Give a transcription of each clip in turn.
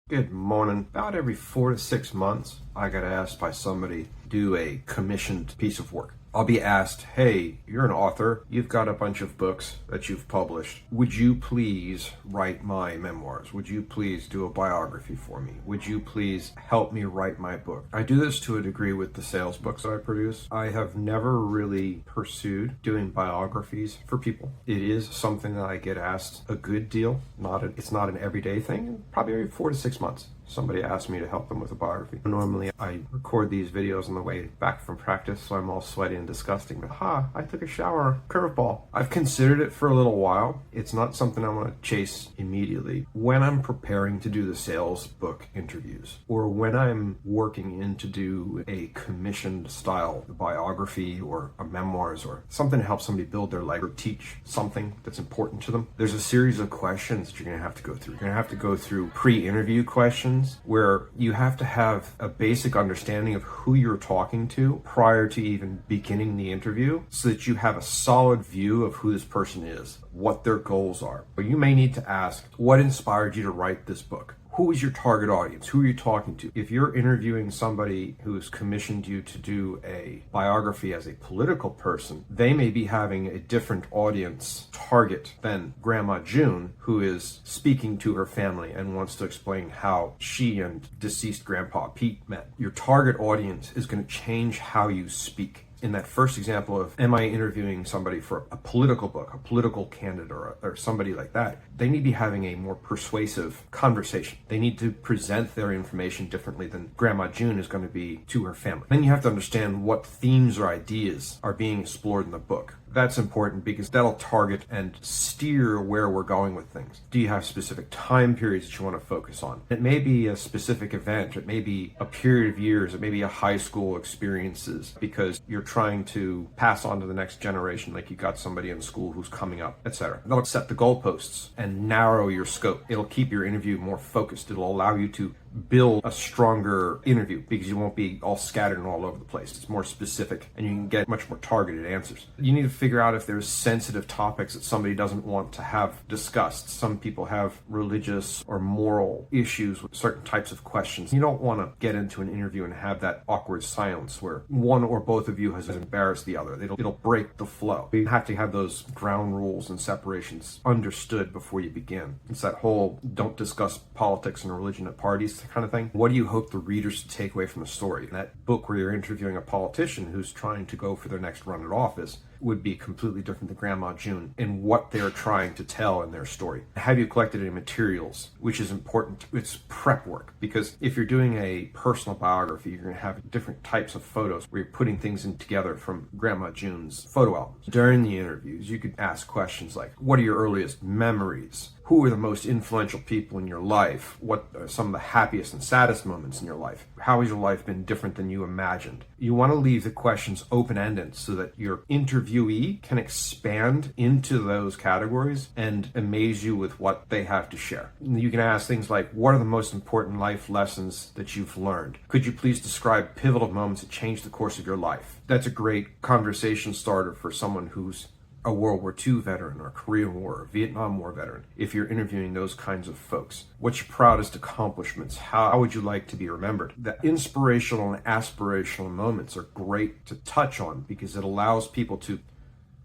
Good morning. About every 4 to 6 months, I get asked by somebody to do a commissioned piece of work. I'll be asked, hey, you're an author. You've got a bunch of books that you've published. Would you please write my memoirs? Would you please do a biography for me? Would you please help me write my book? I do this to a degree with the sales books that I produce. I have never really pursued doing biographies for people. It is something that I get asked a good deal. It's not an everyday thing. Probably every 4 to 6 months. Somebody asked me to help them with a biography. Normally, I record these videos on the way back from practice, so I'm all sweaty and disgusting. But I took a shower, curveball. I've considered it for a little while. It's not something I want to chase immediately. When I'm preparing to do the sales book interviews, or when I'm working in to do a commissioned style biography or a memoirs or something to help somebody build their life or teach something that's important to them, there's a series of questions that you're going to have to go through. You're going to have to go through pre-interview questions, where you have to have a basic understanding of who you're talking to prior to even beginning the interview, so that you have a solid view of who this person is, what their goals are. But you may need to ask, what inspired you to write this book? Who is your target audience? Who are you talking to? If you're interviewing somebody who has commissioned you to do a biography as a political person, they may be having a different audience target than Grandma June, who is speaking to her family and wants to explain how she and deceased Grandpa Pete met. Your target audience is going to change how you speak. In that first example of, am I interviewing somebody for a political book, a political candidate, or somebody like that, they need to be having a more persuasive conversation. They need to present their information differently than Grandma June is going to be to her family. Then you have to understand what themes or ideas are being explored in the book. That's important because that'll target and steer where we're going with things. Do you have specific time periods that you want to focus on? It may be a specific event. It may be a period of years. It may be a high school experiences, because you're trying to pass on to the next generation, like you got somebody in school who's coming up, etc. That'll set the goalposts and narrow your scope. It'll keep your interview more focused. It'll allow you to build a stronger interview because you won't be all scattered and all over the place. It's more specific and you can get much more targeted answers. You need to figure out if there's sensitive topics that somebody doesn't want to have discussed. Some people have religious or moral issues with certain types of questions. You don't want to get into an interview and have that awkward silence where one or both of you has embarrassed the other. It'll break the flow. You have to have those ground rules and separations understood before you begin. It's that whole don't discuss politics and religion at parties kind of thing. What do you hope the readers to take away from the story? In that book where you're interviewing a politician who's trying to go for their next run at office would be completely different than Grandma June in what they're trying to tell in their story. Have you collected any materials, which is important? It's prep work, because if you're doing a personal biography, you're going to have different types of photos where you're putting things in together from Grandma June's photo albums. During the interviews, you could ask questions like, what are your earliest memories? Who are the most influential people in your life? What are some of the happiest and saddest moments in your life? How has your life been different than you imagined? You want to leave the questions open-ended so that your interviewee can expand into those categories and amaze you with what they have to share. You can ask things like, what are the most important life lessons that you've learned? Could you please describe pivotal moments that changed the course of your life? That's a great conversation starter for someone who's a World War II veteran or a Korean War or Vietnam War veteran. If you're interviewing those kinds of folks, what's your proudest accomplishments? How would you like to be remembered? The inspirational and aspirational moments are great to touch on because it allows people to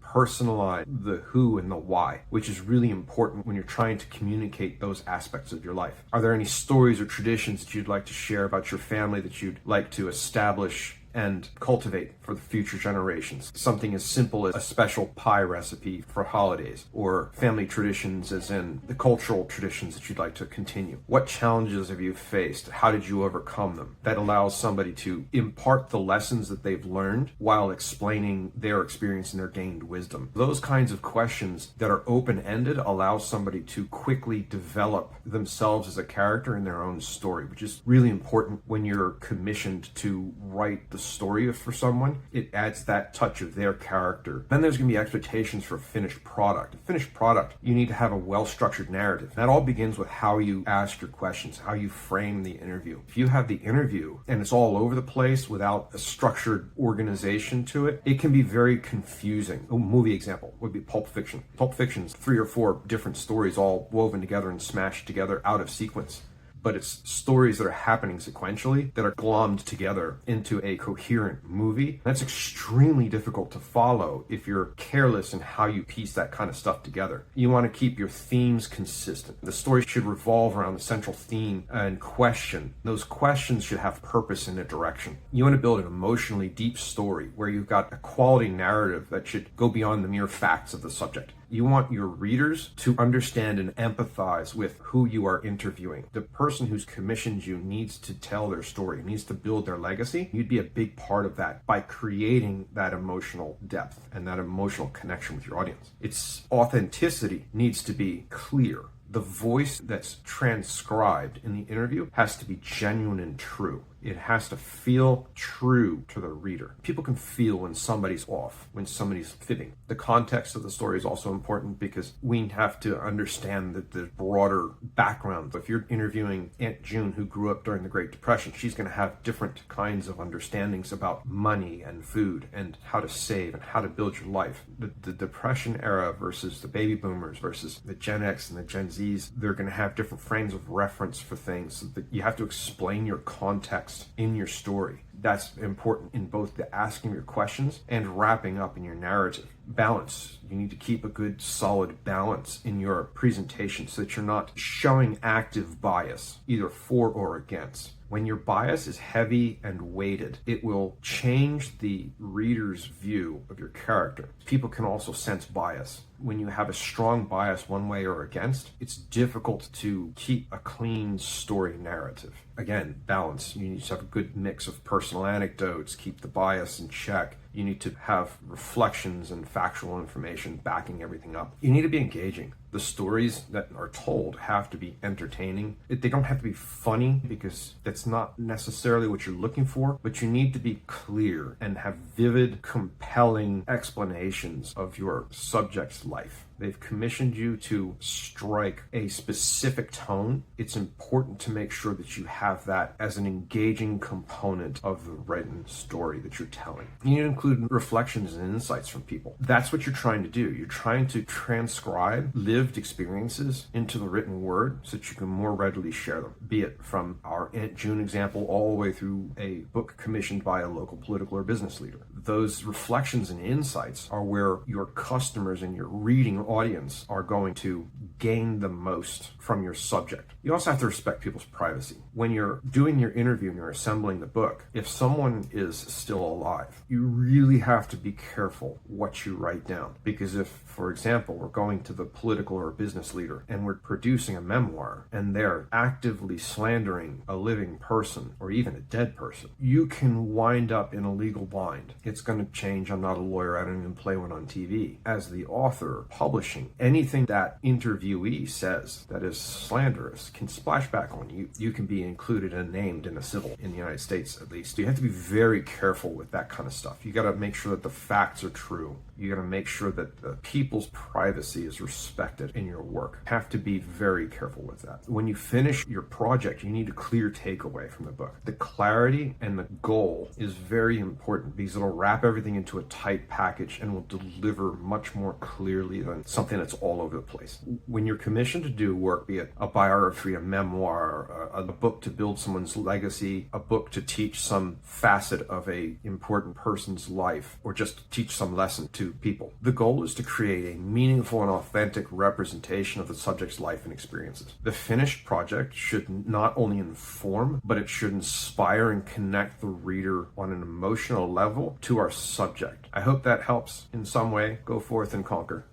personalize the who and the why, which is really important when you're trying to communicate those aspects of your life. Are there any stories or traditions that you'd like to share about your family that you'd like to establish and cultivate for the future generations? Something as simple as a special pie recipe for holidays, or family traditions as in the cultural traditions that you'd like to continue. What challenges have you faced? How did you overcome them? That allows somebody to impart the lessons that they've learned while explaining their experience and their gained wisdom. Those kinds of questions that are open-ended allow somebody to quickly develop themselves as a character in their own story, which is really important when you're commissioned to write the story for someone. It adds that touch of their character. Then there's going to be expectations for a finished product. A finished product, you need to have a well-structured narrative. That all begins with how you ask your questions, how you frame the interview. If you have the interview and it's all over the place without a structured organization to it, it can be very confusing. A movie example would be Pulp Fiction. Pulp Fiction's 3 or 4 different stories all woven together and smashed together out of sequence. but it's stories that are happening sequentially that are glommed together into a coherent movie. That's extremely difficult to follow if you're careless in how you piece that kind of stuff together. You want to keep your themes consistent. The story should revolve around the central theme and question. Those questions should have purpose and a direction. You want to build an emotionally deep story where you've got a quality narrative that should go beyond the mere facts of the subject. You want your readers to understand and empathize with who you are interviewing. The person who's commissioned you needs to tell their story, needs to build their legacy. You'd be a big part of that by creating that emotional depth and that emotional connection with your audience. Its authenticity needs to be clear. The voice that's transcribed in the interview has to be genuine and true. It has to feel true to the reader. People can feel when somebody's off, when somebody's fibbing. The context of the story is also important because we have to understand the broader background. If you're interviewing Aunt June, who grew up during the Great Depression, she's going to have different kinds of understandings about money and food and how to save and how to build your life. The Depression era versus the baby boomers versus the Gen X and the Gen Zs, they're going to have different frames of reference for things. So that you have to explain your context in your story. That's important in both the asking your questions and wrapping up in your narrative. Balance. You need to keep a good solid balance in your presentation so that you're not showing active bias, either for or against. When your bias is heavy and weighted, it will change the reader's view of your character. People can also sense bias. When you have a strong bias one way or against, it's difficult to keep a clean story narrative. Again, balance. You need to have a good mix of personal anecdotes, keep the bias in check. You need to have reflections and factual information backing everything up. You need to be engaging. The stories that are told have to be entertaining. They don't have to be funny because that's not necessarily what you're looking for, but you need to be clear and have vivid, compelling explanations of your subject's life. They've commissioned you to strike a specific tone. It's important to make sure that you have that as an engaging component of the written story that you're telling. You need to include reflections and insights from people. That's what you're trying to do. You're trying to transcribe lived experiences into the written word so that you can more readily share them, be it from our Aunt June example all the way through a book commissioned by a local political or business leader. Those reflections and insights are where your customers and your reading audience are going to gain the most from your subject. You also have to respect people's privacy. When you're doing your interview and you're assembling the book, if someone is still alive, you really have to be careful what you write down. Because if, for example, we're going to the political or business leader and we're producing a memoir and they're actively slandering a living person or even a dead person, you can wind up in a legal bind. It's going to change. I'm not a lawyer. I don't even play one on TV. As the author publishing, anything that interviewee says that is slanderous can splash back on you. You can be included and named in a civil in the United States, at least. You have to be very careful with that kind of stuff. You got to make sure that the facts are true. You got to make sure that the people's privacy is respected in your work. You have to be very careful with that. When you finish your project, you need a clear takeaway from the book. The clarity and the goal is very important because it'll wrap everything into a tight package and will deliver much more clearly than something that's all over the place. When you're commissioned to do work, be it a biography, a memoir, a book to build someone's legacy, a book to teach some facet of a important person's life, or just teach some lesson to people, the goal is to create a meaningful and authentic representation of the subject's life and experiences. The finished project should not only inform, but it should inspire and connect the reader on an emotional level to our subject. I hope that helps in some way. Go forth and conquer.